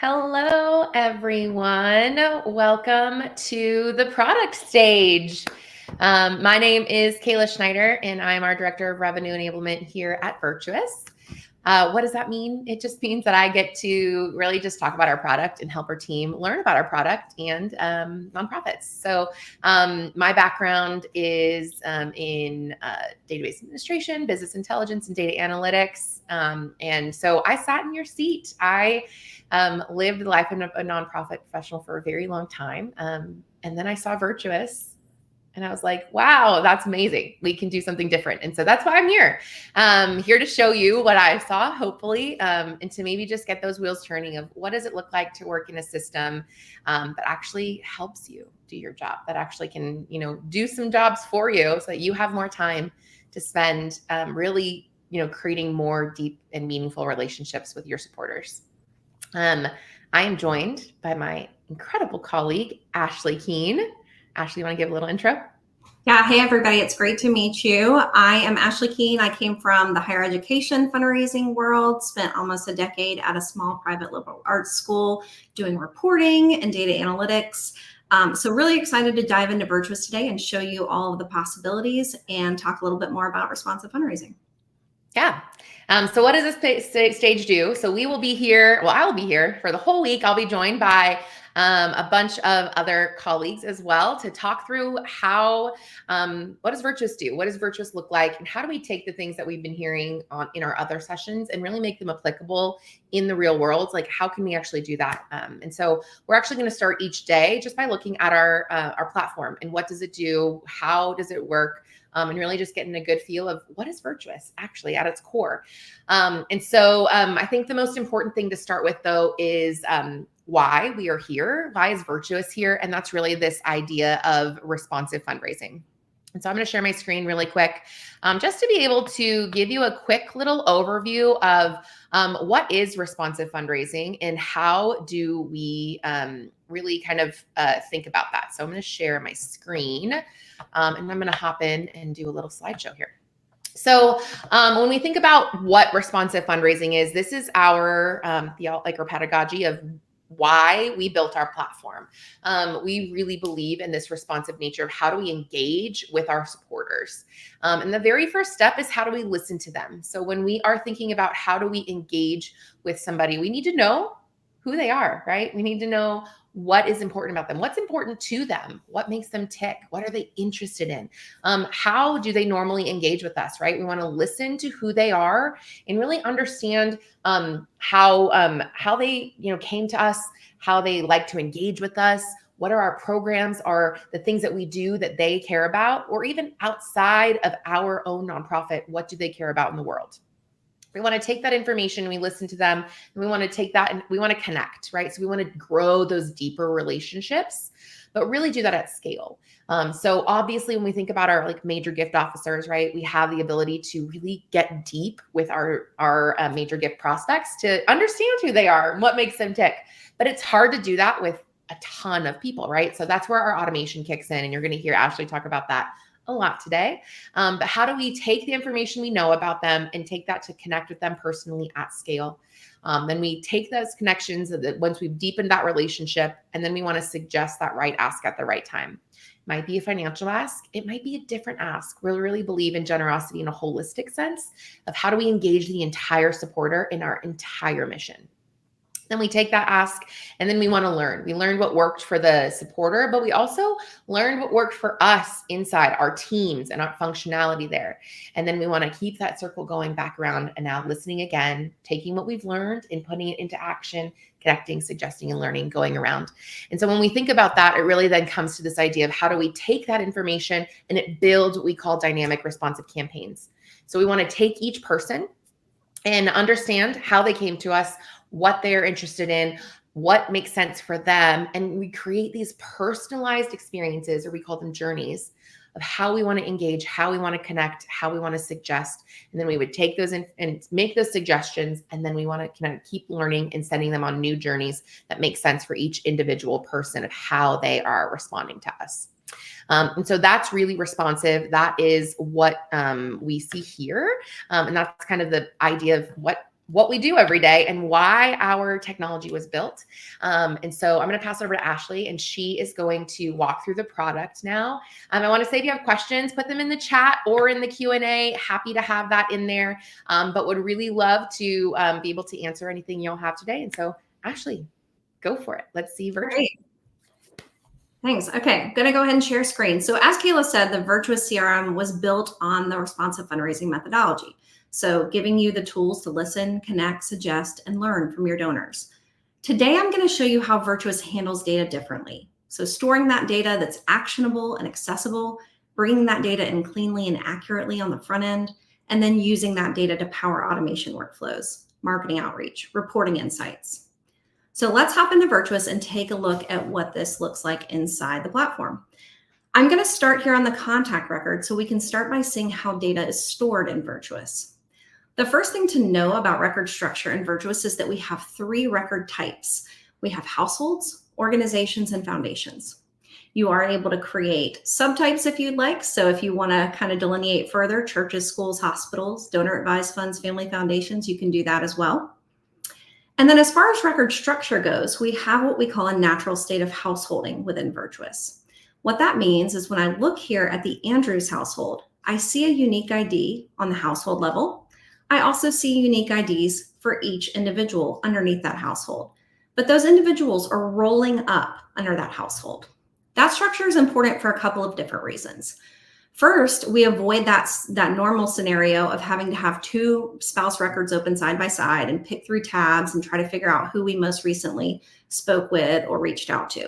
Hello, everyone. Welcome to the product stage. My name is Kayla Schneider, and I'm our Director of Revenue Enablement here at Virtuous. What does that mean? It just means that I get to really just talk about our product and help our team learn about our product and nonprofits. So my background is in database administration, business intelligence, and data analytics. And so I sat in your seat. I lived the life of a nonprofit professional for a very long time. And then I saw Virtuous. And I was like, wow, that's amazing. We can do something different. And so that's why I'm here. Here to show you what I saw, hopefully, and to maybe just get those wheels turning of what does it look like to work in a system that actually helps you do your job, that actually can, do some jobs for you so that you have more time to spend really, creating more deep and meaningful relationships with your supporters. I am joined by my incredible colleague, Ashley Keene. Ashley, you want to give a little intro? Yeah. Hey, everybody. It's great to meet you. I am Ashley Keene. I came from the higher education fundraising world, spent almost a decade at a small private liberal arts school doing reporting and data analytics. So really excited to dive into Virtuous today and show you all of the possibilities and talk a little bit more about responsive fundraising. Yeah. So what does this stage do? So we will be here. Well, I'll be here for the whole week. I'll be joined by a bunch of other colleagues as well to talk through how, what does Virtuous do? What does Virtuous look like? And how do we take the things that we've been hearing in our other sessions and really make them applicable in the real world? Like, how can we actually do that? And so we're actually going to start each day just by looking at our platform and what does it do? How does it work? And really just getting a good feel of what is Virtuous actually at its core. And so I think the most important thing to start with, though, is why we are here. Why is Virtuous here? And that's really this idea of responsive fundraising. And so I'm going to share my screen really quick just to be able to give you a quick little overview of what is responsive fundraising and how do we really kind of think about that. So I'm going to share my screen and I'm going to hop in and do a little slideshow here. So when we think about what responsive fundraising is, this is our our pedagogy of why we built our platform. We really believe in this responsive nature of how do we engage with our supporters. And the very first step is how do we listen to them? So when we are thinking about how do we engage with somebody, we need to know who they are, right? We need to know what is important about them, what's important to them, what makes them tick, what are they interested in, how do they normally engage with us, right? We want to listen to who they are and really understand how they came to us, how they like to engage with us, what are our programs, are the things that we do that they care about, or even outside of our own nonprofit, what do they care about in the world? We want to take that information, we listen to them, and we want to take that and we want to connect, right? So we want to grow those deeper relationships, but really do that at scale. So obviously when we think about our major gift officers, right, we have the ability to really get deep with our major gift prospects to understand who they are and what makes them tick. But it's hard to do that with a ton of people, right? So that's where our automation kicks in. And you're going to hear Ashley talk about that a lot today. But how do we take the information we know about them and take that to connect with them personally at scale? Then we take those connections once we've deepened that relationship, and then we want to suggest that right ask at the right time. It might be a financial ask. It might be a different ask. We really believe in generosity in a holistic sense of how do we engage the entire supporter in our entire mission. Then we take that ask and then we want to learn. We learned what worked for the supporter, but we also learned what worked for us inside our teams and our functionality there. And then we want to keep that circle going back around and now listening again, taking what we've learned and putting it into action, connecting, suggesting, and learning, going around. And so when we think about that, it really then comes to this idea of how do we take that information and it builds what we call dynamic responsive campaigns. So we want to take each person and understand how they came to us, what they're interested in, what makes sense for them. And we create these personalized experiences, or we call them journeys, of how we want to engage, how we want to connect, how we want to suggest. And then we would take those and make those suggestions. And then we want to kind of keep learning and sending them on new journeys that make sense for each individual person of how they are responding to us. And so that's really responsive. That is what we see here. And that's kind of the idea of what what we do every day and why our technology was built. And so I'm going to pass over to Ashley, and she is going to walk through the product now. I want to say if you have questions, put them in the chat or in the Q&A. Happy to have that in there, but would really love to be able to answer anything you'll have today. And so, Ashley, go for it. Let's see Virtuous. Great. Thanks. Okay, I'm going to go ahead and share screen. So as Kayla said, the Virtuous CRM was built on the responsive fundraising methodology. So giving you the tools to listen, connect, suggest, and learn from your donors. Today, I'm going to show you how Virtuous handles data differently. So storing that data that's actionable and accessible, bringing that data in cleanly and accurately on the front end, and then using that data to power automation workflows, marketing outreach, reporting insights. So let's hop into Virtuous and take a look at what this looks like inside the platform. I'm going to start here on the contact record so we can start by seeing how data is stored in Virtuous. The first thing to know about record structure in Virtuous is that we have 3 record types. We have households, organizations, and foundations. You are able to create subtypes if you'd like. So if you want to kind of delineate further, churches, schools, hospitals, donor advised funds, family foundations, you can do that as well. And then as far as record structure goes, we have what we call a natural state of householding within Virtuous. What that means is when I look here at the Andrews household, I see a unique ID on the household level. I also see unique IDs for each individual underneath that household. But those individuals are rolling up under that household. That structure is important for a couple of different reasons. First, we avoid that normal scenario of having to have 2 spouse records open side by side and pick through tabs and try to figure out who we most recently spoke with or reached out to.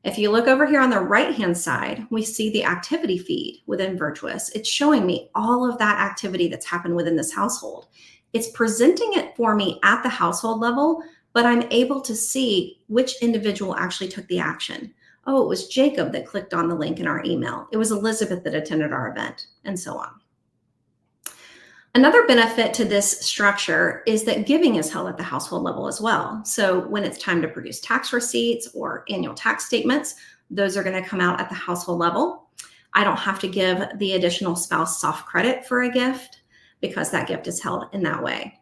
If you look over here on the right-hand side, we see the activity feed within Virtuous. It's showing me all of that activity that's happened within this household. It's presenting it for me at the household level, but I'm able to see which individual actually took the action. Oh, it was Jacob that clicked on the link in our email. It was Elizabeth that attended our event, and so on. Another benefit to this structure is that giving is held at the household level as well. So when it's time to produce tax receipts or annual tax statements, those are going to come out at the household level. I don't have to give the additional spouse soft credit for a gift because that gift is held in that way.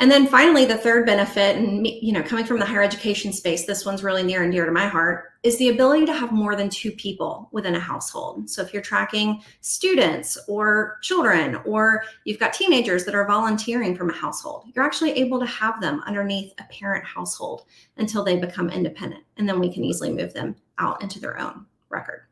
And then finally, the third benefit, and coming from the higher education space, this one's really near and dear to my heart, is the ability to have more than 2 people within a household. So if you're tracking students or children, or you've got teenagers that are volunteering from a household, you're actually able to have them underneath a parent household until they become independent. And then we can easily move them out into their own record.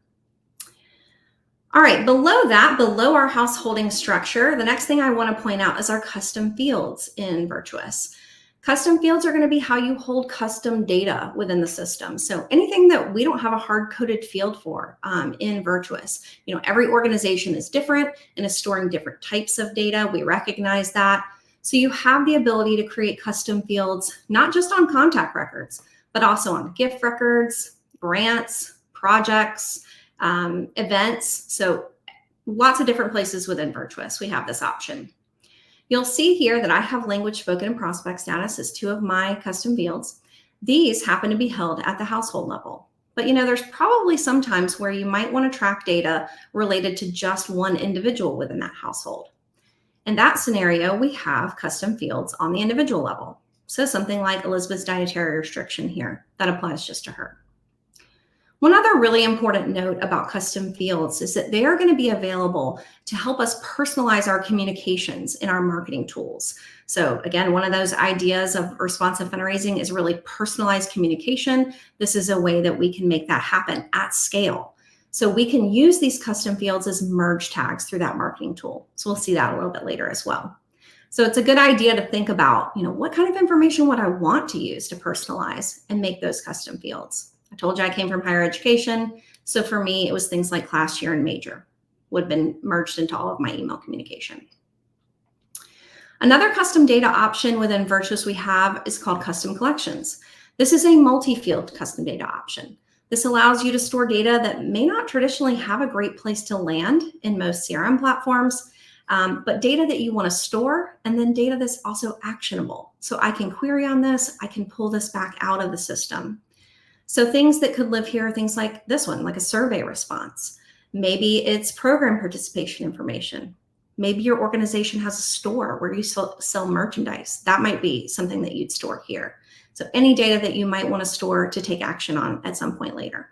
All right, below our householding structure, the next thing I want to point out is our custom fields in Virtuous. Custom fields are going to be how you hold custom data within the system. So anything that we don't have a hard-coded field for in Virtuous. Every organization is different and is storing different types of data. We recognize that. So you have the ability to create custom fields, not just on contact records, but also on gift records, grants, projects, events. So lots of different places within Virtuous, we have this option. You'll see here that I have language spoken and prospect status as 2 of my custom fields. These happen to be held at the household level. But there's probably some times where you might want to track data related to just one individual within that household. In that scenario, we have custom fields on the individual level. So something like Elizabeth's dietary restriction here, that applies just to her. One other really important note about custom fields is that they are going to be available to help us personalize our communications in our marketing tools. So again, one of those ideas of responsive fundraising is really personalized communication. This is a way that we can make that happen at scale. So we can use these custom fields as merge tags through that marketing tool. So we'll see that a little bit later as well. So it's a good idea to think about, what kind of information would I want to use to personalize and make those custom fields. I told you I came from higher education. So for me, it was things like class year and major would have been merged into all of my email communication. Another custom data option within Virtuous we have is called custom collections. This is a multi-field custom data option. This allows you to store data that may not traditionally have a great place to land in most CRM platforms, but data that you want to store, and then data that's also actionable. So I can query on this, I can pull this back out of the system. So things that could live here are things like this one, like a survey response. Maybe it's program participation information. Maybe your organization has a store where you sell merchandise. That might be something that you'd store here. So any data that you might want to store to take action on at some point later.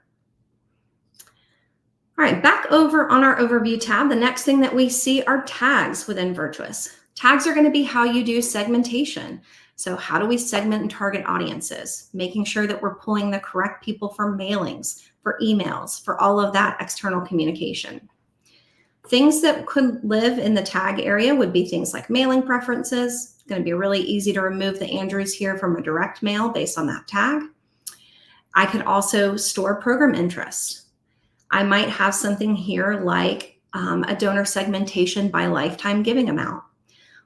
All right, back over on our overview tab, the next thing that we see are tags within Virtuous. Tags are going to be how you do segmentation. So how do we segment and target audiences? Making sure that we're pulling the correct people for mailings, for emails, for all of that external communication. Things that could live in the tag area would be things like mailing preferences. It's going to be really easy to remove the Andrews here from a direct mail based on that tag. I could also store program interest. I might have something here like a donor segmentation by lifetime giving amount.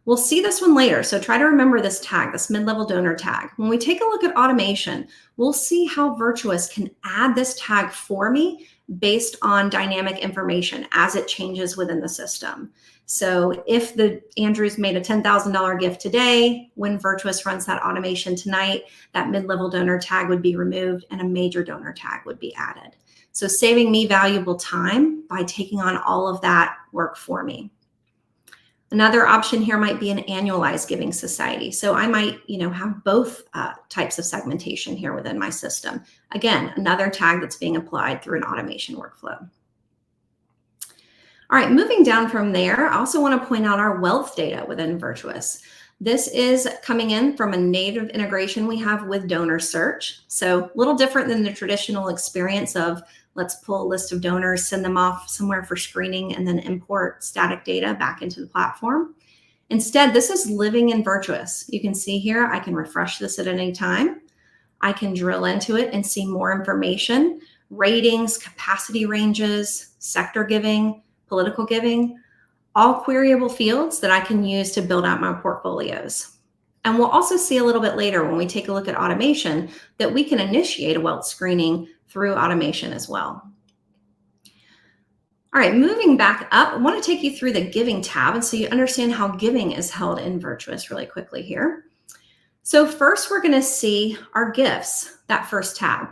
We'll see this one later, so try to remember this tag, this mid-level donor tag. When we take a look at automation, we'll see how Virtuous can add this tag for me based on dynamic information as it changes within the system. So if the Andrews made a $10,000 gift today, when Virtuous runs that automation tonight, that mid-level donor tag would be removed and a major donor tag would be added. So saving me valuable time by taking on all of that work for me. Another option here might be an annualized giving society. So I might, have both types of segmentation here within my system. Again, another tag that's being applied through an automation workflow. All right, moving down from there, I also want to point out our wealth data within Virtuous. This is coming in from a native integration we have with donor search. So a little different than the traditional experience of let's pull a list of donors, send them off somewhere for screening, and then import static data back into the platform. Instead, this is living in Virtuous. You can see here, I can refresh this at any time. I can drill into it and see more information, ratings, capacity ranges, sector giving, political giving, all queryable fields that I can use to build out my portfolios. And we'll also see a little bit later when we take a look at automation that we can initiate a wealth screening through automation as well. All right, moving back up, I want to take you through the giving tab and so you understand how giving is held in Virtuous really quickly here. So first we're going to see our gifts, that first tab.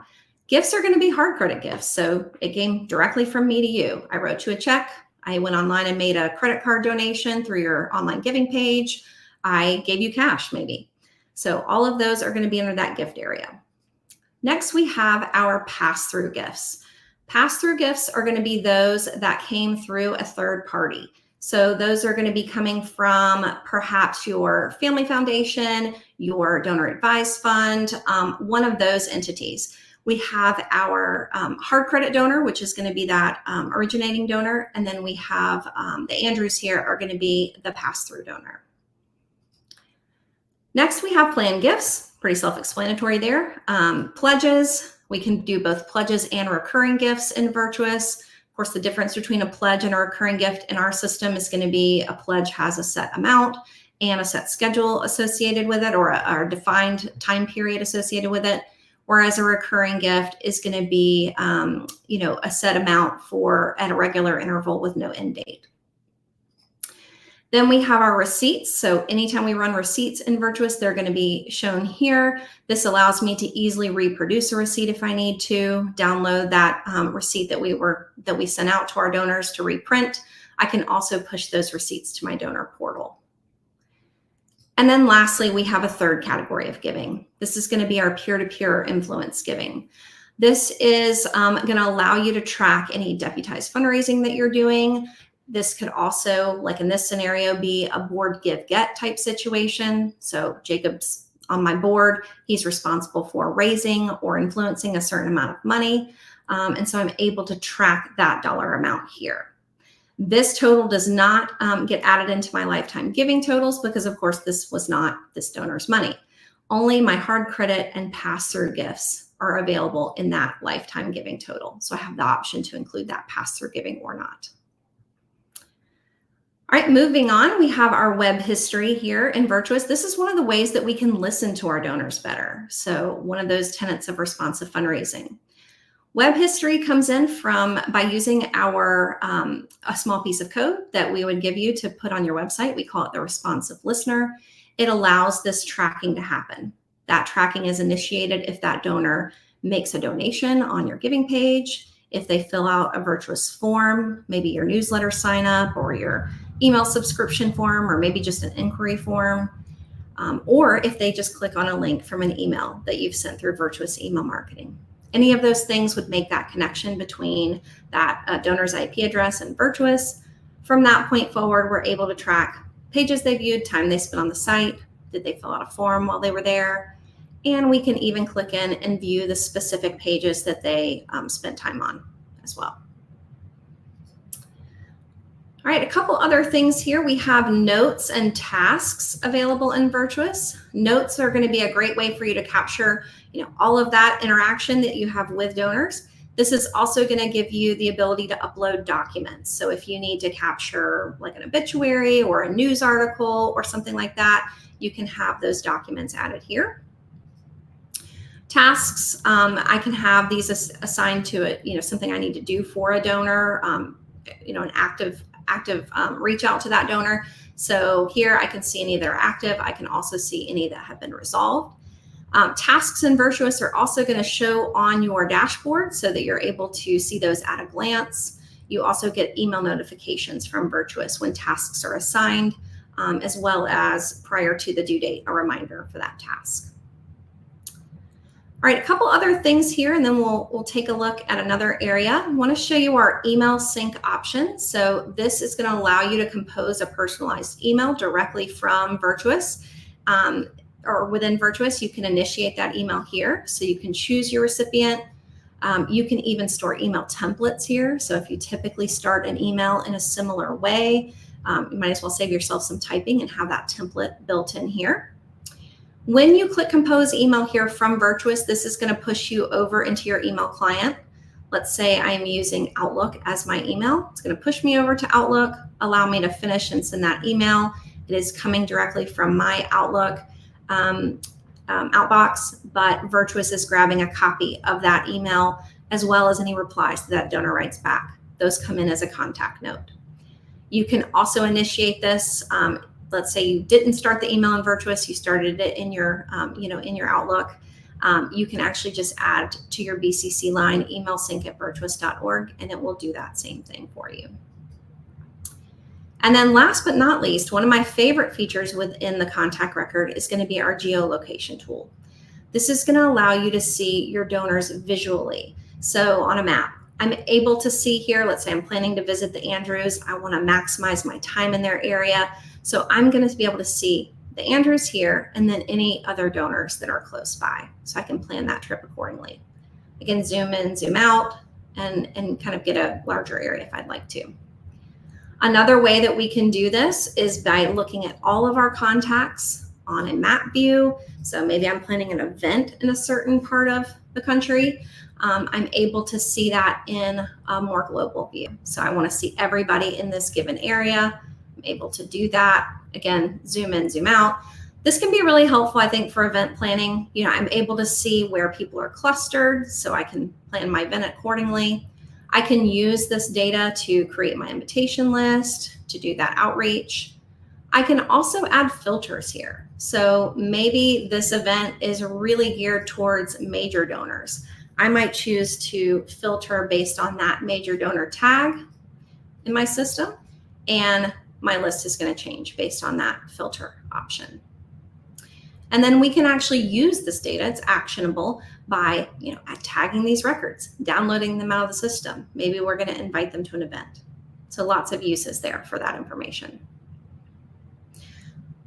Gifts are going to be hard credit gifts. So it came directly from me to you. I wrote you a check. I went online and made a credit card donation through your online giving page. I gave you cash maybe. So all of those are going to be under that gift area. Next, we have our pass-through gifts. Pass-through gifts are going to be those that came through a third party. So those are going to be coming from perhaps your family foundation, your donor advised fund, one of those entities. We have our hard credit donor, which is going to be that originating donor. And then we have the Andrews here are going to be the pass-through donor. Next, we have planned gifts. Pretty self-explanatory there. Pledges, we can do both pledges and recurring gifts in Virtuous. Of course, the difference between a pledge and a recurring gift in our system is going to be a pledge has a set amount and a set schedule associated with it, or a defined time period associated with it. Whereas a recurring gift is going to be, a set amount at a regular interval with no end date. Then we have our receipts. So anytime we run receipts in Virtuous, they're going to be shown here. This allows me to easily reproduce a receipt if I need to, download that receipt that we sent out to our donors to reprint. I can also push those receipts to my donor portal. And then lastly, we have a third category of giving. This is going to be our peer-to-peer influence giving. This is going to allow you to track any deputized fundraising that you're doing. This could also, like in this scenario, be a board give get type situation. So Jacob's on my board. He's responsible for raising or influencing a certain amount of money. And so I'm able to track that dollar amount here. This total does not get added into my lifetime giving totals because, of course, this was not this donor's money. Only my hard credit and pass-through gifts are available in that lifetime giving total. So I have the option to include that pass-through giving or not. All right, moving on, we have our web history here in Virtuous. This is one of the ways that we can listen to our donors better. So one of those tenets of responsive fundraising. Web history comes in by using our a small piece of code that we would give you to put on your website. We call it the responsive listener. It allows this tracking to happen. That tracking is initiated if that donor makes a donation on your giving page, if they fill out a Virtuous form, maybe your newsletter sign up or your email subscription form or maybe just an inquiry form, or if they just click on a link from an email that you've sent through Virtuous email marketing. Any of those things would make that connection between that donor's IP address and Virtuous. From that point forward, we're able to track pages they viewed, time they spent on the site, did they fill out a form while they were there, and we can even click in and view the specific pages that they spent time on as well. All right, a couple other things here. We have notes and tasks available in Virtuous. Notes are going to be a great way for you to capture, all of that interaction that you have with donors. This is also going to give you the ability to upload documents. So if you need to capture like an obituary or a news article or something like that, you can have those documents added here. Tasks, I can have these assigned to it, something I need to do for a donor, an active reach out to that donor. So here I can see any that are active. I can also see any that have been resolved. Tasks in Virtuous are also going to show on your dashboard so that you're able to see those at a glance. You also get email notifications from Virtuous when tasks are assigned, as well as prior to the due date, a reminder for that task. All right, a couple other things here, and then we'll take a look at another area. I want to show you our email sync option. So this is going to allow you to compose a personalized email directly from Virtuous. Or within Virtuous, you can initiate that email here. So you can choose your recipient. You can even store email templates here. So if you typically start an email in a similar way, you might as well save yourself some typing and have that template built in here. When you click compose email here from Virtuous, this is going to push you over into your email client. Let's say I'm using Outlook as my email. It's going to push me over to Outlook, allow me to finish and send that email. It is coming directly from my Outlook outbox, but Virtuous is grabbing a copy of that email as well as any replies that donor writes back. Those come in as a contact note. You can also initiate this. Let's say you didn't start the email in Virtuous, you started it in your, in your Outlook. You can actually just add to your BCC line email sync@virtuous.org, and it will do that same thing for you. And then last but not least, one of my favorite features within the contact record is going to be our geolocation tool. This is going to allow you to see your donors visually. So on a map, I'm able to see here, let's say I'm planning to visit the Andrews. I want to maximize my time in their area. So I'm going to be able to see the Andrews here and then any other donors that are close by. So I can plan that trip accordingly. I can zoom in, zoom out, and kind of get a larger area if I'd like to. Another way that we can do this is by looking at all of our contacts on a map view. So maybe I'm planning an event in a certain part of the country. I'm able to see that in a more global view. So I want to see everybody in this given area. I'm able to do that. Again, zoom in, zoom out. This can be really helpful, I think, for event planning. I'm able to see where people are clustered, so I can plan my event accordingly. I can use this data to create my invitation list, to do that outreach. I can also add filters here. So maybe this event is really geared towards major donors. I might choose to filter based on that major donor tag in my system, and my list is going to change based on that filter option. And then we can actually use this data. It's actionable by tagging these records, downloading them out of the system. Maybe we're going to invite them to an event. So lots of uses there for that information.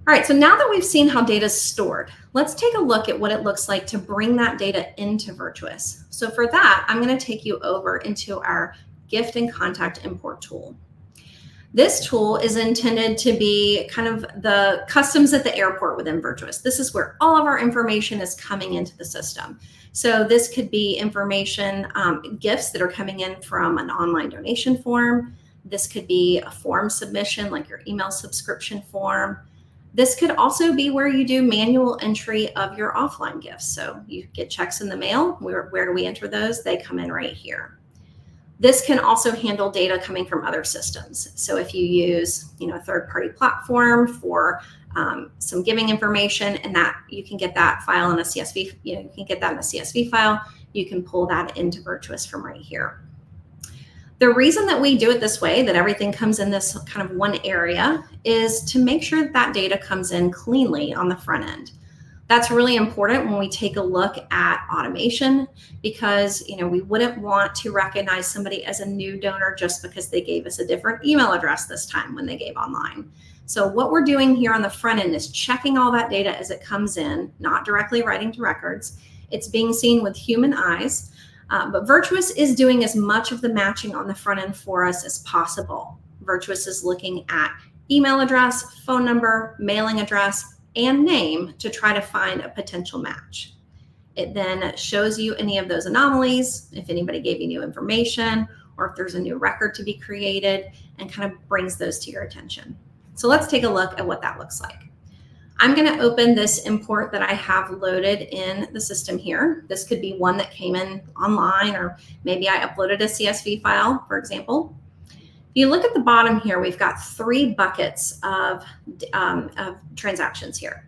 All right, so now that we've seen how data is stored, let's take a look at what it looks like to bring that data into Virtuous. So for that, I'm going to take you over into our gift and contact import tool. This tool is intended to be kind of the customs at the airport within Virtuous. This is where all of our information is coming into the system. So this could be information, gifts that are coming in from an online donation form. This could be a form submission, like your email subscription form. This could also be where you do manual entry of your offline gifts. So you get checks in the mail. Where do we enter those? They come in right here. This can also handle data coming from other systems. So if you use, a third-party platform for some giving information, and that you can get that file in a CSV, you can get that in a CSV file. You can pull that into Virtuous from right here. The reason that we do it this way, that everything comes in this kind of one area, is to make sure that that data comes in cleanly on the front end. That's really important when we take a look at automation, because we wouldn't want to recognize somebody as a new donor just because they gave us a different email address this time when they gave online. So what we're doing here on the front end is checking all that data as it comes in, not directly writing to records. It's being seen with human eyes, but Virtuous is doing as much of the matching on the front end for us as possible. Virtuous is looking at email address, phone number, mailing address, and name to try to find a potential match. It then shows you any of those anomalies, if anybody gave you new information, or if there's a new record to be created, and kind of brings those to your attention. So let's take a look at what that looks like. I'm going to open this import that I have loaded in the system here. This could be one that came in online, or maybe I uploaded a CSV file, for example. If you look at the bottom here, we've got 3 buckets of transactions here.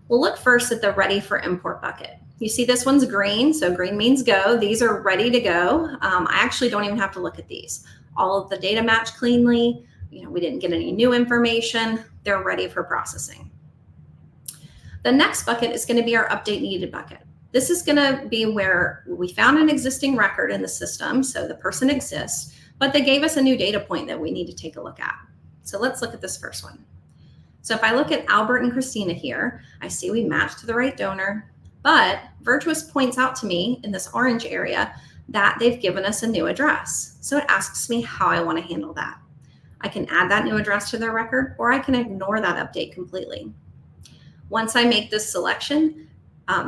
We'll look first at the ready for import bucket. You see this one's green, so green means go. These are ready to go. I actually don't even have to look at these. All of the data match cleanly. We didn't get any new information. They're ready for processing. The next bucket is going to be our update needed bucket. This is going to be where we found an existing record in the system, so the person exists, but they gave us a new data point that we need to take a look at. So let's look at this first one. So if I look at Albert and Christina here, I see we matched to the right donor, but Virtuous points out to me in this orange area that they've given us a new address. So it asks me how I want to handle that. I can add that new address to their record, or I can ignore that update completely. Once I make this selection,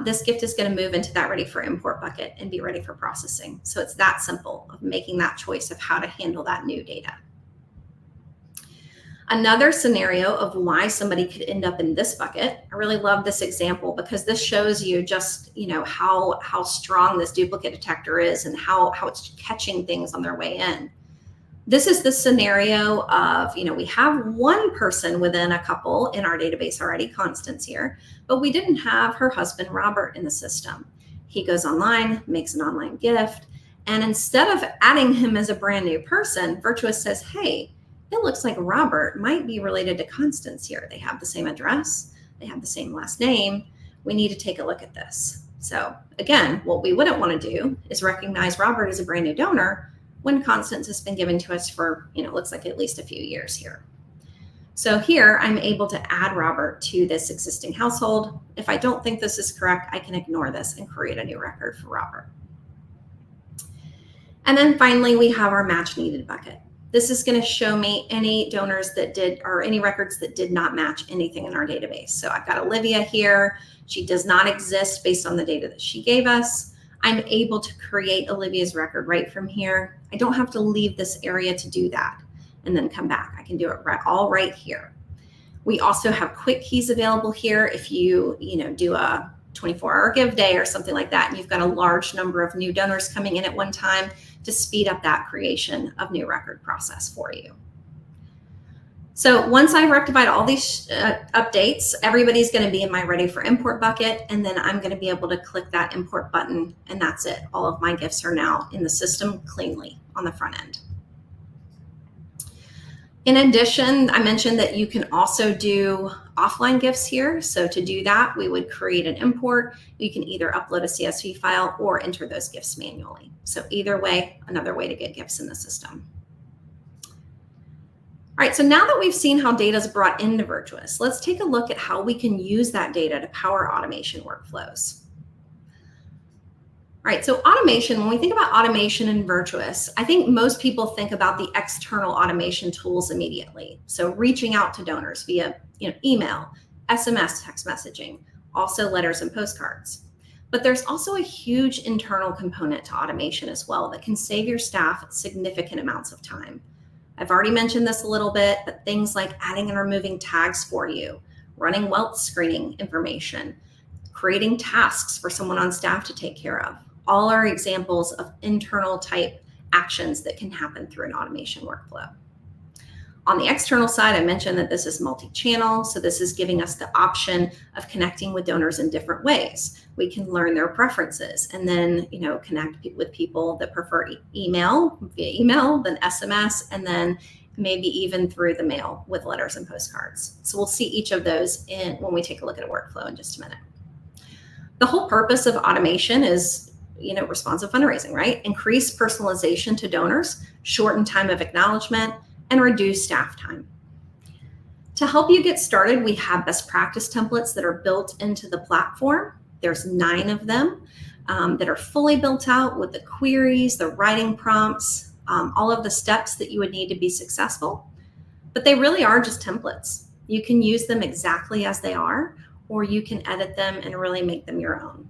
this gift is going to move into that ready for import bucket and be ready for processing. So it's that simple of making that choice of how to handle that new data. Another scenario of why somebody could end up in this bucket, I really love this example because this shows you just how strong this duplicate detector is and how it's catching things on their way in. This is the scenario of, we have one person within a couple in our database already, Constance here, but we didn't have her husband, Robert, in the system. He goes online, makes an online gift, and instead of adding him as a brand new person, Virtuous says, hey, it looks like Robert might be related to Constance here. They have the same address, they have the same last name. We need to take a look at this. So again, what we wouldn't want to do is recognize Robert as a brand new donor when Constance has been given to us for, looks like at least a few years here. So here I'm able to add Robert to this existing household. If I don't think this is correct, I can ignore this and create a new record for Robert. And then finally, we have our match needed bucket. This is going to show me any donors that did, or any records that did not match anything in our database. So I've got Olivia here. She does not exist based on the data that she gave us. I'm able to create Olivia's record right from here. I don't have to leave this area to do that and then come back. I can do it all right here. We also have quick keys available here if you do a 24-hour give day or something like that, and you've got a large number of new donors coming in at one time to speed up that creation of new record process for you. So once I've rectified all these updates, everybody's going to be in my ready for import bucket, and then I'm going to be able to click that import button, and that's it. All of my gifts are now in the system cleanly on the front end. In addition, I mentioned that you can also do offline gifts here. So to do that, we would create an import. You can either upload a CSV file or enter those gifts manually. So either way, another way to get gifts in the system. All right, so now that we've seen how data is brought into Virtuous, let's take a look at how we can use that data to power automation workflows. All right, so automation, when we think about automation in Virtuous, I think most people think about the external automation tools immediately. So reaching out to donors via email, SMS, text messaging, also letters and postcards. But there's also a huge internal component to automation as well that can save your staff significant amounts of time. I've already mentioned this a little bit, but things like adding and removing tags for you, running wealth screening information, creating tasks for someone on staff to take care of, all are examples of internal type actions that can happen through an automation workflow. On the external side, I mentioned that this is multi-channel. So this is giving us the option of connecting with donors in different ways. We can learn their preferences and then, connect with people that prefer via email, then SMS, and then maybe even through the mail with letters and postcards. So we'll see each of those when we take a look at a workflow in just a minute. The whole purpose of automation is, responsive fundraising, right? Increase personalization to donors, shorten time of acknowledgement, and reduce staff time. To help you get started, we have best practice templates that are built into the platform. There's 9 of them that are fully built out with the queries, the writing prompts, all of the steps that you would need to be successful. But they really are just templates. You can use them exactly as they are, or you can edit them and really make them your own.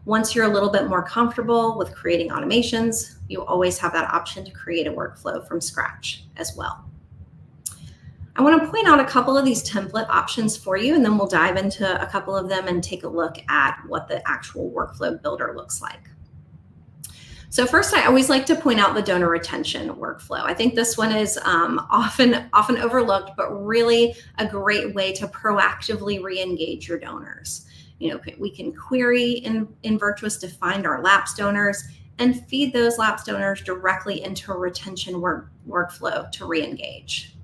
Once you're a little bit more comfortable with creating automations, you always have that option to create a workflow from scratch as well. I want to point out a couple of these template options for you, and then we'll dive into a couple of them and take a look at what the actual workflow builder looks like. So first, I always like to point out the donor retention workflow. I think this one is often overlooked, but really a great way to proactively re-engage your donors. We can query in Virtuous to find our lapsed donors and feed those lapsed donors directly into a retention workflow to re-engage.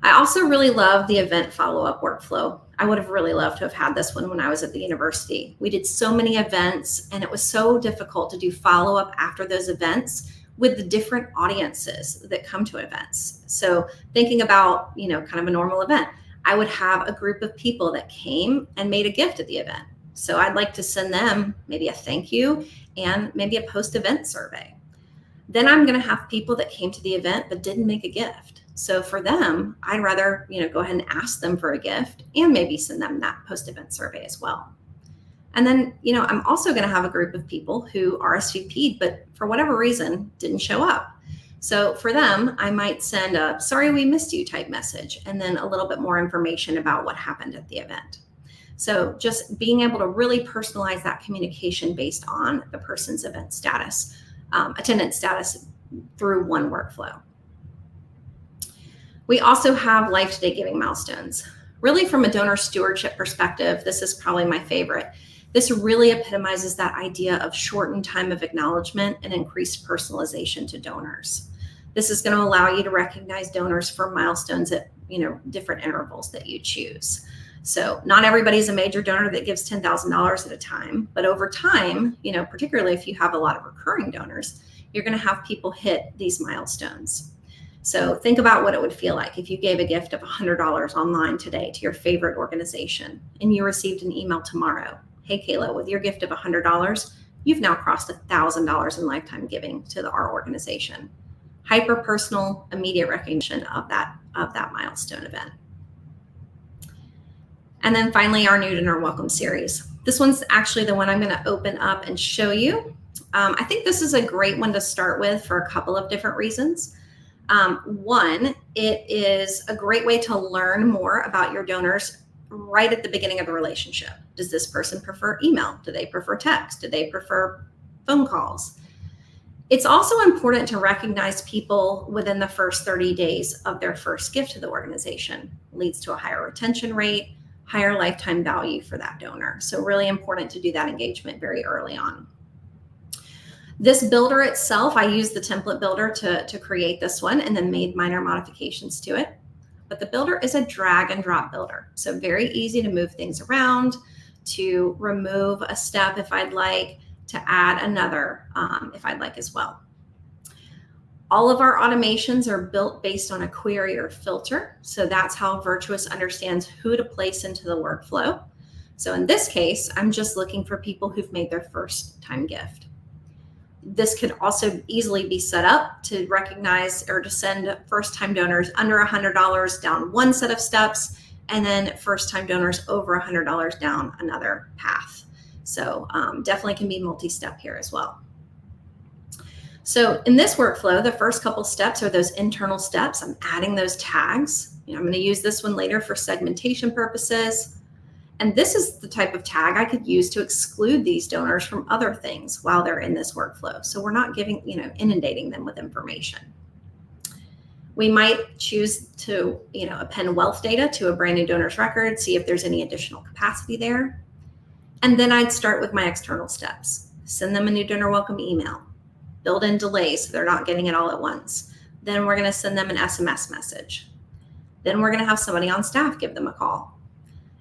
I also really love the event follow-up workflow. I would have really loved to have had this one when I was at the university. We did so many events, and it was so difficult to do follow-up after those events with the different audiences that come to events. So thinking about, kind of a normal event, I would have a group of people that came and made a gift at the event. So I'd like to send them maybe a thank you and maybe a post-event survey. Then I'm going to have people that came to the event but didn't make a gift. So for them, I'd rather, go ahead and ask them for a gift and maybe send them that post-event survey as well. And then, I'm also going to have a group of people who RSVP'd, but for whatever reason didn't show up. So for them, I might send a "sorry we missed you" type message, and then a little bit more information about what happened at the event. So just being able to really personalize that communication based on the person's event status, attendance status through one workflow. We also have Life to Day giving milestones. Really, from a donor stewardship perspective, this is probably my favorite. This really epitomizes that idea of shortened time of acknowledgement and increased personalization to donors. This is going to allow you to recognize donors for milestones at different intervals that you choose. So not everybody's a major donor that gives $10,000 at a time, but over time, particularly if you have a lot of recurring donors, you're going to have people hit these milestones. So think about what it would feel like if you gave a gift of $100 online today to your favorite organization and you received an email tomorrow. "Hey, Kayla, with your gift of $100, you've now crossed $1,000 in lifetime giving to our organization." Hyper-personal, immediate recognition of that milestone event. And then finally, our new donor welcome series. This one's actually the one I'm going to open up and show you. I think this is a great one to start with for a couple of different reasons. One, it is a great way to learn more about your donors right at the beginning of the relationship. Does this person prefer email? Do they prefer text? Do they prefer phone calls? It's also important to recognize people within the first 30 days of their first gift to the organization. It leads to a higher retention rate, higher lifetime value for that donor. So really important to do that engagement very early on. This builder itself, I used the template builder to create this one and then made minor modifications to it. But the builder is a drag and drop builder. So very easy to move things around, to remove a step if I'd like, to add another if I'd like as well. All of our automations are built based on a query or filter. So that's how Virtuous understands who to place into the workflow. So in this case, I'm just looking for people who've made their first time gift. This could also easily be set up to recognize or to send first-time donors under $100 down one set of steps, and then first-time donors over $100 down another path. So definitely can be multi-step here as well. So in this workflow, the first couple steps are those internal steps. I'm adding those tags. I'm going to use this one later for segmentation purposes. And this is the type of tag I could use to exclude these donors from other things while they're in this workflow. So we're not inundating them with information. We might choose to, append wealth data to a brand new donor's record, see if there's any additional capacity there. And then I'd start with my external steps. Send them a new donor welcome email, build in delays so they're not getting it all at once. Then we're going to send them an SMS message. Then we're going to have somebody on staff give them a call.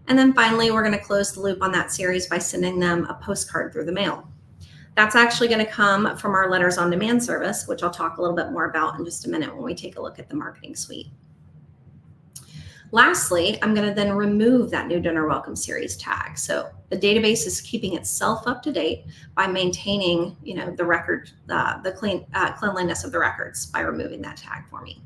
And then finally, we're going to close the loop on that series by sending them a postcard through the mail. That's actually going to come from our letters on demand service, which I'll talk a little bit more about in just a minute when we take a look at the marketing suite. Lastly, I'm going to then remove that new donor welcome series tag. So the database is keeping itself up to date by maintaining, the record, the cleanliness of the records by removing that tag for me.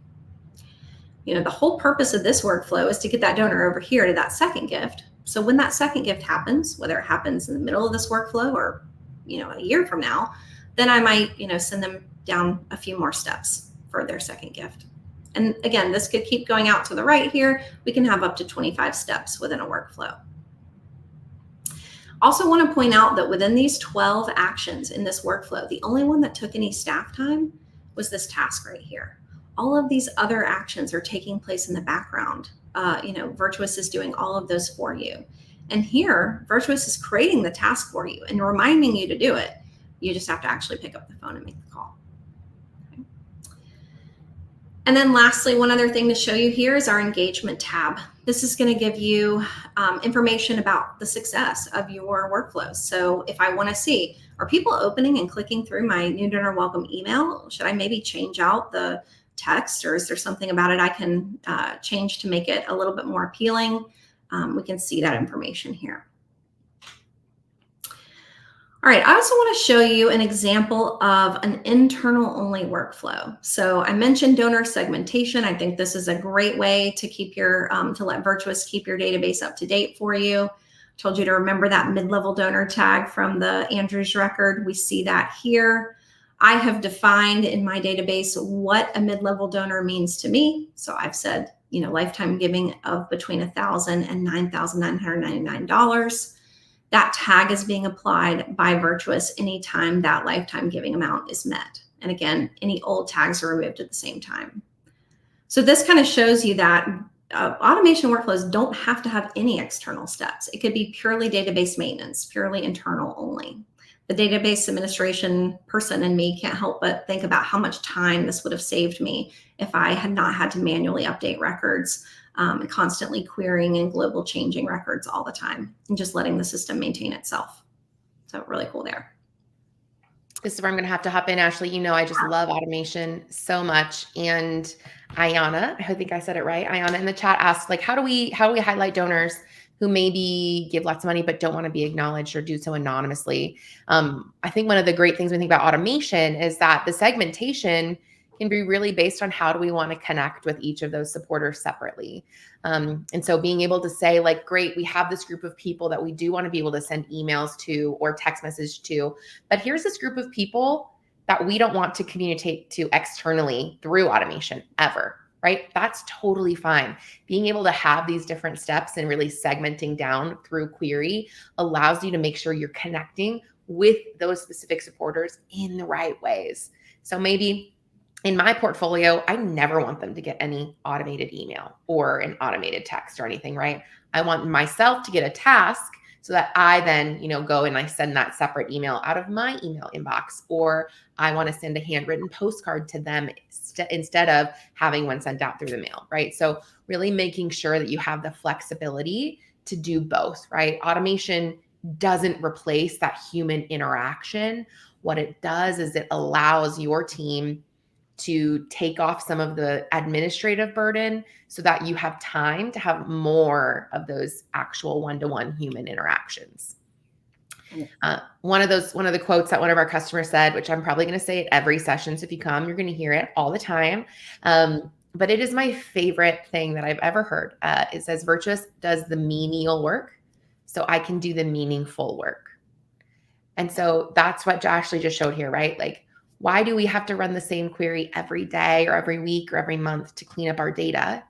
The whole purpose of this workflow is to get that donor over here to that second gift. So when that second gift happens, whether it happens in the middle of this workflow or a year from now, then I might, send them down a few more steps for their second gift. And again, this could keep going out to the right here. We can have up to 25 steps within a workflow. Also want to point out that within these 12 actions in this workflow, the only one that took any staff time was this task right here. All of these other actions are taking place in the background. Virtuous is doing all of those for you. And here, Virtuous is creating the task for you and reminding you to do it. You just have to actually pick up the phone and make the call. Okay. And then lastly, one other thing to show you here is our engagement tab. This is going to give you information about the success of your workflows. So if I want to see, are people opening and clicking through my new donor welcome email? Should I maybe change out the text, or is there something about it I can change to make it a little bit more appealing? We can see that information here. All right, I also want to show you an example of an internal only workflow. So I mentioned donor segmentation. I think this is a great way to keep your, to let Virtuous keep your database up to date for you. Told you to remember that mid-level donor tag from the Andrews record. We see that here. I have defined in my database what a mid-level donor means to me. So I've said, lifetime giving of between $1,000 and $9,999. That tag is being applied by Virtuous anytime that lifetime giving amount is met. And again, any old tags are removed at the same time. So this kind of shows you that automation workflows don't have to have any external steps. It could be purely database maintenance, purely internal only. The database administration person in me can't help but think about how much time this would have saved me if I had not had to manually update records, and constantly querying and global changing records all the time and just letting the system maintain itself. So really cool there. This is where I'm going to have to hop in, Ashley. I just love automation so much. And Ayana, I think I said it right. Ayana in the chat asked, how do we highlight donors who maybe give lots of money but don't want to be acknowledged or do so anonymously? I think one of the great things when we think about automation is that the segmentation can be really based on how do we want to connect with each of those supporters separately. And so being able to say, great, we have this group of people that we do want to be able to send emails to or text message to, but here's this group of people that we don't want to communicate to externally through automation ever. Right? That's totally fine. Being able to have these different steps and really segmenting down through query allows you to make sure you're connecting with those specific supporters in the right ways. So maybe in my portfolio, I never want them to get any automated email or an automated text or anything, right? I want myself to get a task so that I then, go and I send that separate email out of my email inbox, or I want to send a handwritten postcard to them instead of having one sent out through the mail, right? So really making sure that you have the flexibility to do both, right? Automation doesn't replace that human interaction. What it does is it allows your team to take off some of the administrative burden so that you have time to have more of those actual one-to-one human interactions. One of the quotes that one of our customers said, which I'm probably going to say at every session, so if you come, you're going to hear it all the time. But it is my favorite thing that I've ever heard. It says, Virtuous does the menial work so I can do the meaningful work. And so that's what Ashley just showed here, right? Why do we have to run the same query every day or every week or every month to clean up our data?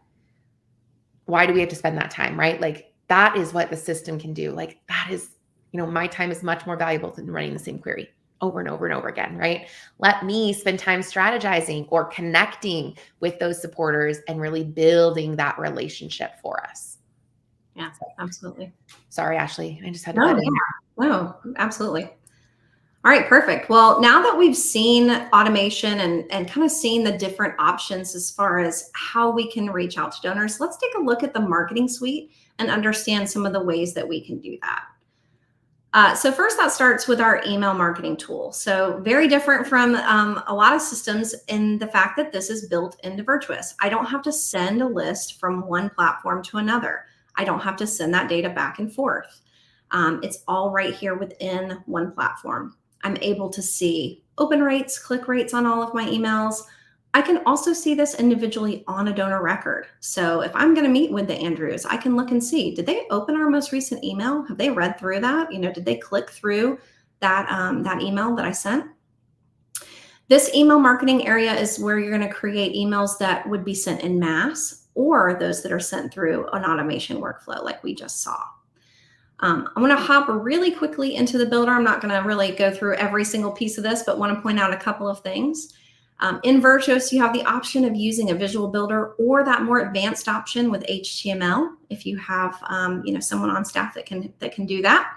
Why do we have to spend that time, right? That is what the system can do. That is, my time is much more valuable than running the same query over and over and over again, right? Let me spend time strategizing or connecting with those supporters and really building that relationship for us. Yeah, absolutely. Sorry, Ashley, I just had to No, butt in. yeah, no, absolutely. All right, perfect. Well, now that we've seen automation and kind of seen the different options as far as how we can reach out to donors, let's take a look at the marketing suite and understand some of the ways that we can do that. So first, that starts with our email marketing tool. So very different from a lot of systems in the fact that this is built into Virtuous. I don't have to send a list from one platform to another. I don't have to send that data back and forth. It's all right here within one platform. I'm able to see open rates, click rates on all of my emails. I can also see this individually on a donor record. So if I'm going to meet with the Andrews, I can look and see, did they open our most recent email? Have they read through that? You know, did they click through that, that email that I sent? This email marketing area is where you're going to create emails that would be sent in mass or those that are sent through an automation workflow like we just saw. I'm going to hop really quickly into the builder. I'm not going to really go through every single piece of this, but want to point out a couple of things. In Virtuous, you have the option of using a visual builder or that more advanced option with HTML if you have someone on staff that can do that.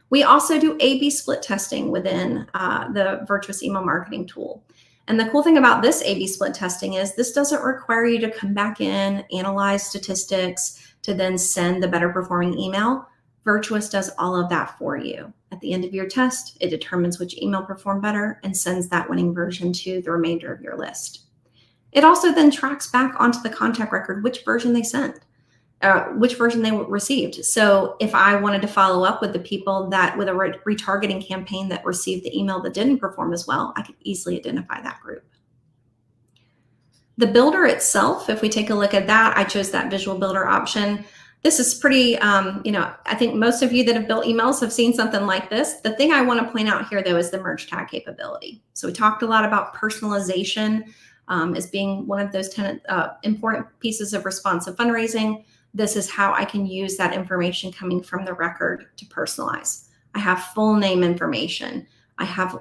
We also do A/B split testing within the Virtuous email marketing tool. And the cool thing about this A/B split testing is this doesn't require you to come back in, analyze statistics to then send the better performing email. Virtuous does all of that for you. At the end of your test, it determines which email performed better and sends that winning version to the remainder of your list. It also then tracks back onto the contact record which version they sent, which version they received. So if I wanted to follow up with the people that with a retargeting campaign that received the email that didn't perform as well, I could easily identify that group. The builder itself, if we take a look at that, I chose that visual builder option. This is pretty, I think most of you that have built emails have seen something like this. The thing I want to point out here, though, is the merge tag capability. So we talked a lot about personalization as being one of those 10 important pieces of responsive fundraising. This is how I can use that information coming from the record to personalize. I have full name information. I have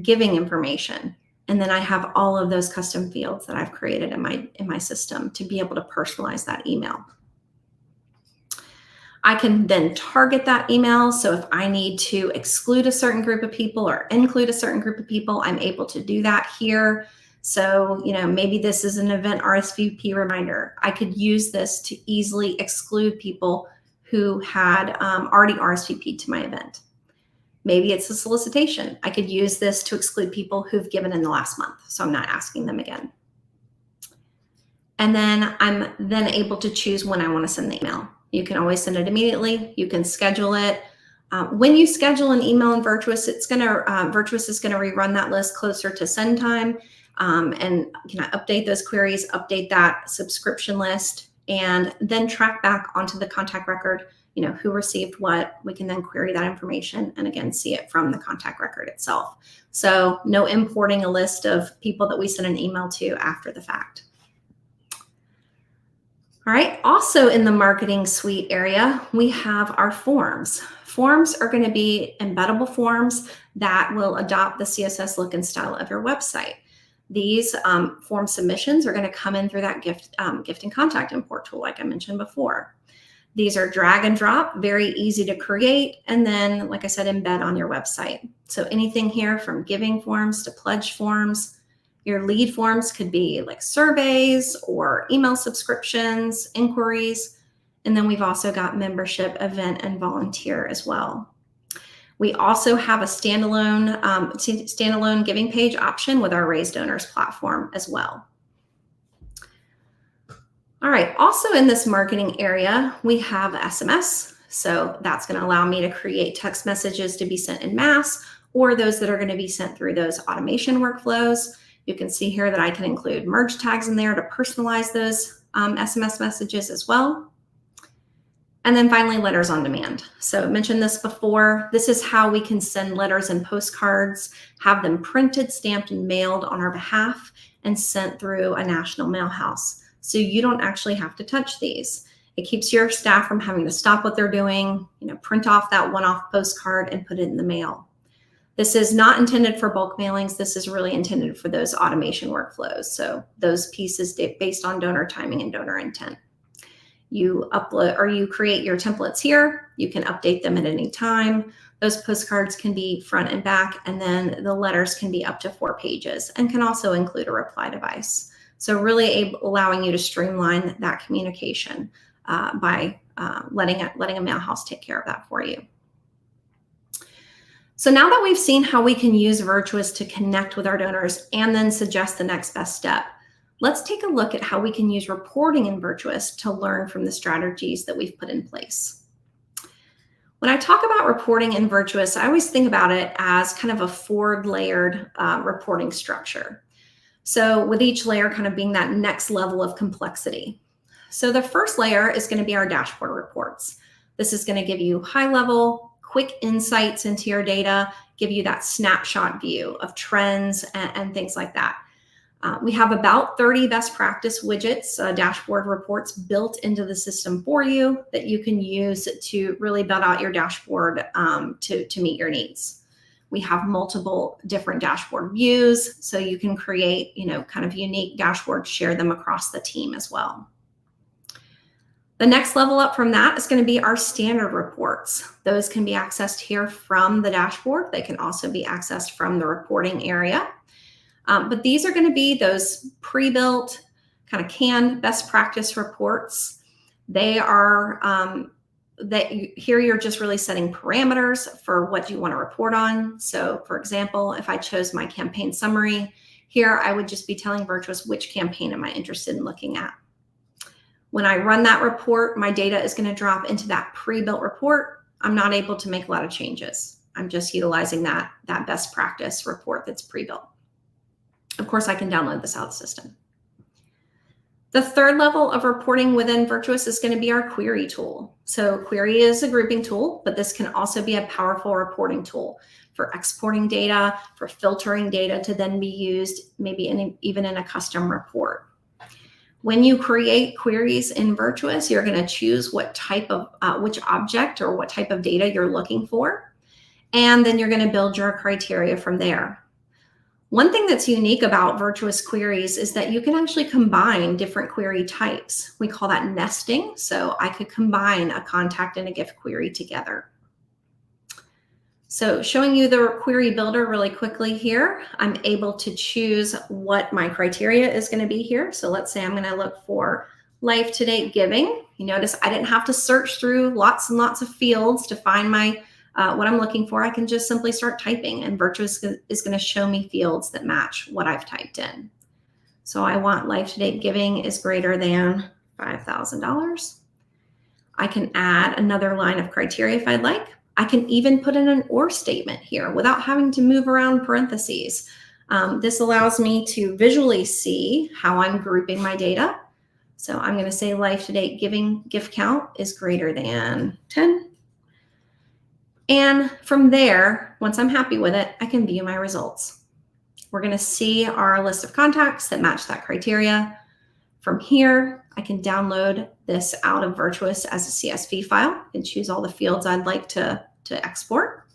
giving information. And then I have all of those custom fields that I've created in my system to be able to personalize that email. I can then target that email. So if I need to exclude a certain group of people or include a certain group of people, I'm able to do that here. So, maybe this is an event RSVP reminder. I could use this to easily exclude people who had already RSVP'd to my event. Maybe it's a solicitation. I could use this to exclude people who've given in the last month, so I'm not asking them again. And then I'm then able to choose when I want to send the email. You can always send it immediately. You can schedule it. When you schedule an email in Virtuous, Virtuous is going to rerun that list closer to send time, and can update those queries, update that subscription list, and then track back onto the contact record. Who received what. We can then query that information and again see it from the contact record itself. So no importing a list of people that we sent an email to after the fact. All right, also in the marketing suite area, we have our forms. Forms are going to be embeddable forms that will adopt the CSS look and style of your website. These form submissions are going to come in through that gift and contact import tool, like I mentioned before. These are drag and drop, very easy to create, and then, like I said, embed on your website. So anything here from giving forms to pledge forms. Your lead forms could be like surveys or email subscriptions, inquiries. And then we've also got membership, event, and volunteer as well. We also have a standalone giving page option with our Raise Donors platform as well. All right, also in this marketing area, we have SMS. So that's going to allow me to create text messages to be sent in mass or those that are going to be sent through those automation workflows. You can see here that I can include merge tags in there to personalize those SMS messages as well. And then finally, letters on demand. So I mentioned this before. This is how we can send letters and postcards, have them printed, stamped, and mailed on our behalf and sent through a national mail house. So you don't actually have to touch these. It keeps your staff from having to stop what they're doing, print off that one-off postcard and put it in the mail. This is not intended for bulk mailings. This is really intended for those automation workflows. So those pieces based on donor timing and donor intent. You upload or you create your templates here. You can update them at any time. Those postcards can be front and back, and then the letters can be up to 4 pages and can also include a reply device. So really allowing you to streamline that communication by letting a mail house take care of that for you. So now that we've seen how we can use Virtuous to connect with our donors and then suggest the next best step, let's take a look at how we can use reporting in Virtuous to learn from the strategies that we've put in place. When I talk about reporting in Virtuous, I always think about it as kind of a 4-layered reporting structure. So with each layer kind of being that next level of complexity. So the first layer is going to be our dashboard reports. This is going to give you high-level, quick insights into your data, give you that snapshot view of trends and things like that. We have about 30 best practice widgets, dashboard reports built into the system for you that you can use to really build out your dashboard to meet your needs. We have multiple different dashboard views, so you can create, kind of unique dashboards, share them across the team as well. The next level up from that is going to be our standard reports. Those can be accessed here from the dashboard. They can also be accessed from the reporting area. But these are going to be those pre-built kind of canned best practice reports. They are here you're just really setting parameters for what you want to report on. So for example, if I chose my campaign summary here, I would just be telling Virtuous which campaign am I interested in looking at. When I run that report, my data is going to drop into that pre-built report. I'm not able to make a lot of changes. I'm just utilizing that best practice report that's pre-built. Of course, I can download this out of the system. The third level of reporting within Virtuous is going to be our query tool. So query is a grouping tool, but this can also be a powerful reporting tool for exporting data, for filtering data to then be used maybe even in a custom report. When you create queries in Virtuous, you're going to choose what type of, which object or what type of data you're looking for. And then you're going to build your criteria from there. One thing that's unique about Virtuous queries is that you can actually combine different query types. We call that nesting. So I could combine a contact and a gift query together. So showing you the query builder really quickly here, I'm able to choose what my criteria is going to be here. So let's say I'm going to look for life-to-date giving. You notice I didn't have to search through lots and lots of fields to find my what I'm looking for. I can just simply start typing, and Virtuous is going to show me fields that match what I've typed in. So I want life-to-date giving is greater than $5,000. I can add another line of criteria if I'd like. I can even put in an or statement here without having to move around parentheses. This allows me to visually see how I'm grouping my data. So I'm going to say life-to-date giving gift count is greater than 10. And from there, once I'm happy with it, I can view my results. We're going to see our list of contacts that match that criteria. From here, I can download this out of Virtuous as a CSV file and choose all the fields I'd like to export.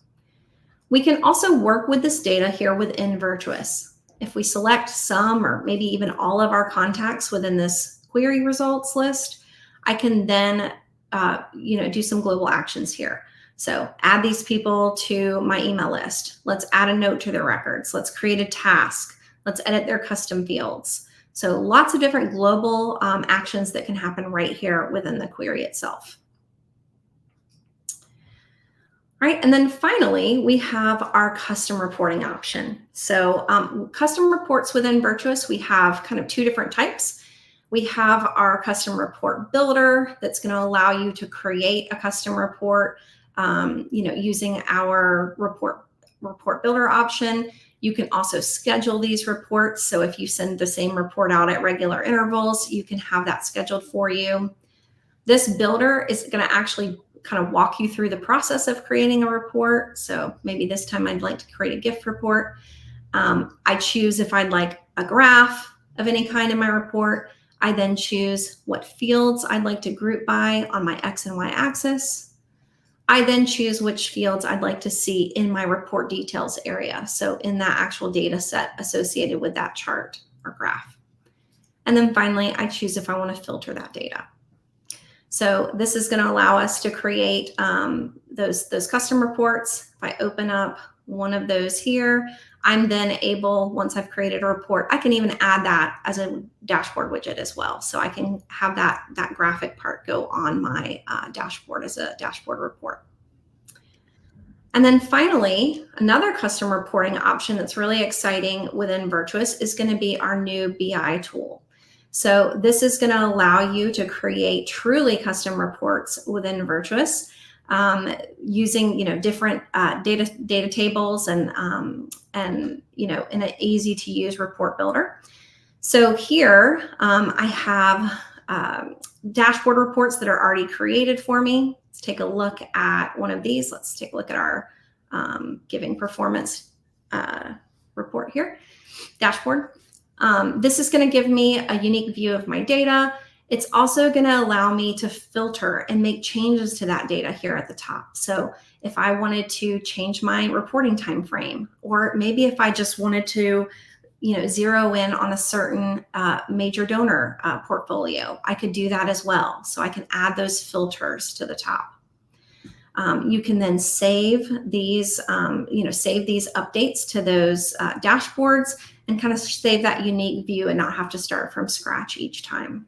We can also work with this data here within Virtuous. If we select some or maybe even all of our contacts within this query results list, I can then do some global actions here. So add these people to my email list. Let's add a note to their records. Let's create a task. Let's edit their custom fields. So lots of different global actions that can happen right here within the query itself. All right, and then finally, we have our custom reporting option. So custom reports within Virtuous, we have kind of 2 different types. We have our custom report builder that's going to allow you to create a custom report using our report builder option. You can also schedule these reports. So if you send the same report out at regular intervals, you can have that scheduled for you. This builder is going to actually kind of walk you through the process of creating a report. So maybe this time I'd like to create a gift report. I choose if I'd like a graph of any kind in my report. I then choose what fields I'd like to group by on my X and Y axis. I then choose which fields I'd like to see in my report details area. So in that actual data set associated with that chart or graph. And then finally, I choose if I want to filter that data. So this is going to allow us to create those custom reports. If I open up one of those here, I'm then able, once I've created a report, I can even add that as a dashboard widget as well. So I can have that graphic part go on my dashboard as a dashboard report. And then finally, another custom reporting option that's really exciting within Virtuous is going to be our new BI tool. So this is going to allow you to create truly custom reports within Virtuous using different data tables and in an easy to use report builder. So here I have dashboard reports that are already created for me. Let's take a look at one of these. Let's take a look at our giving performance report here, dashboard. This is going to give me a unique view of my data. It's also going to allow me to filter and make changes to that data here at the top. So if I wanted to change my reporting time frame, or maybe if I just wanted to zero in on a certain major donor portfolio, I could do that as well. So I can add those filters to the top. You can then save these, save these updates to those dashboards and kind of save that unique view and not have to start from scratch each time.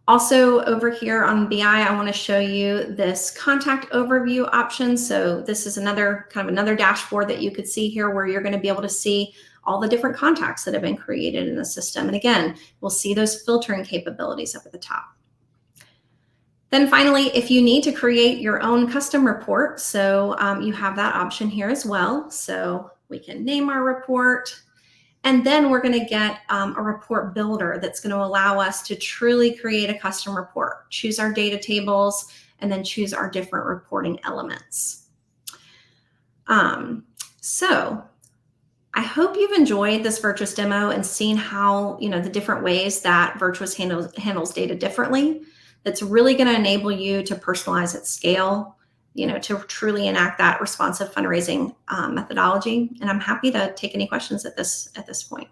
Also over here on BI, I want to show you this contact overview option. So this is another dashboard that you could see here where you're going to be able to see all the different contacts that have been created in the system. And again, we'll see those filtering capabilities up at the top. Then finally, if you need to create your own custom report, so you have that option here as well. So we can name our report, and then we're going to get a report builder that's going to allow us to truly create a custom report, choose our data tables, and then choose our different reporting elements. So I hope you've enjoyed this Virtuous demo and seen how the different ways that Virtuous handles data differently. That's really going to enable you to personalize at scale, to truly enact that responsive fundraising methodology. And I'm happy to take any questions at this point.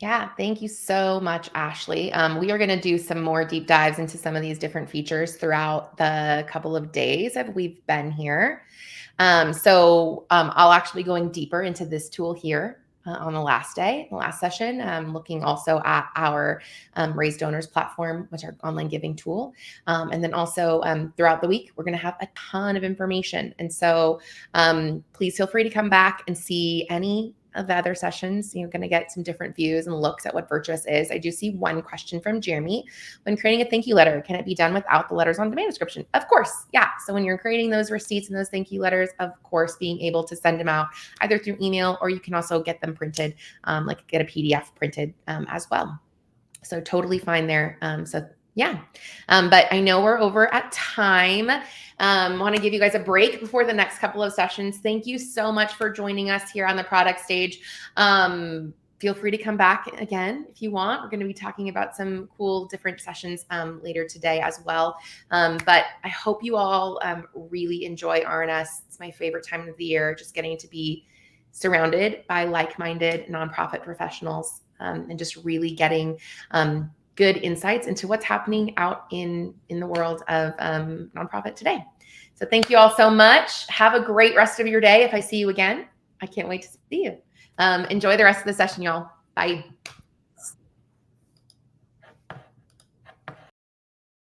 Yeah, thank you so much, Ashley. We are going to do some more deep dives into some of these different features throughout the couple of days that we've been here. I'll actually be going deeper into this tool here on the last session, looking also at our Raise Donors platform, which is our online giving tool. And then also throughout the week, we're going to have a ton of information. And so please feel free to come back and see any of the other sessions. You're going to get some different views and looks at what Virtuous is. I do see one question from Jeremy. When creating a thank you letter, can it be done without the letters on demand description? Of course. Yeah. So when you're creating those receipts and those thank you letters, of course, being able to send them out either through email, or you can also get them printed, like get a PDF printed as well. So totally fine there. Yeah. But I know we're over at time. Want to give you guys a break before the next couple of sessions. Thank you so much for joining us here on the product stage. Feel free to come back again if you want. We're going to be talking about some cool different sessions later today as well. But I hope you all really enjoy RNS. It's my favorite time of the year, just getting to be surrounded by like-minded nonprofit professionals and just really getting good insights into what's happening out in the world of nonprofit today. So thank you all so much. Have a great rest of your day. If I see you again, I can't wait to see you. Enjoy the rest of the session, y'all. Bye.